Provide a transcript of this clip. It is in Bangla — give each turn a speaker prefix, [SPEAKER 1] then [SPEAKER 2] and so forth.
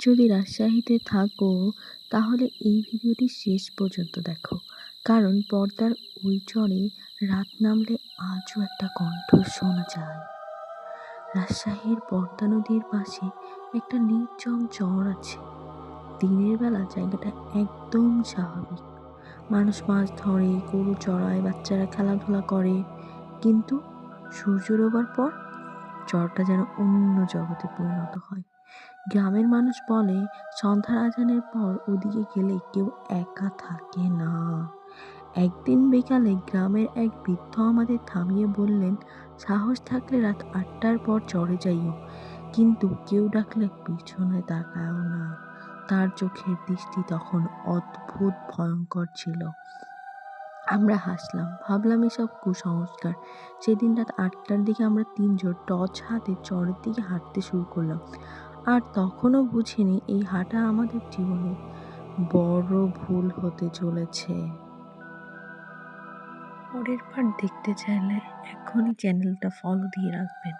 [SPEAKER 1] যদি রাজশাহীতে থাকো তাহলে এই ভিডিওটি শেষ পর্যন্ত দেখো, কারণ পর্দার ওই চরে রাত নামলে আজও একটা কণ্ঠ শোনা যায়। রাজশাহীর পদ্মা নদীর পাশে একটা নির্জন চর আছে। দিনের বেলা জায়গাটা একদম স্বাভাবিক, মানুষ মাছ ধরে, গরু চড়ায়, বাচ্চারা খেলাধুলা করে। কিন্তু সূর্য ডোবার পর চরটা যেন অন্য জগতে পরিণত হয়। গ্রামের মানুষ বলে, সন্ধ্যার আজানের পর ওদিকে গেলে কেউ একা থাকে না। একদিন বিকালে গ্রামের এক বৃদ্ধ আমাদের থামিয়ে বললেন, সাহস থাকলে রাত 8টার পর চড়ে যাইও, কিন্তু কেউ ডাকলে পিছনে তাকাও না। তার চোখের দৃষ্টি তখন অদ্ভুত ভয়ঙ্কর ছিল। আমরা হাসলাম, ভাবলাম এসব কুসংস্কার। সেদিন রাত 8টার দিকে আমরা তিনজন টর্চ হাতে চরের দিকে হাঁটতে শুরু করলাম। আর তখনও বুঝিনি এই হাঁটা আমাদের জীবনে বড় ভুল হতে চলেছে। পরের পার্ট দেখতে চাইলে এখনই চ্যানেলটা ফলো দিয়ে রাখবেন।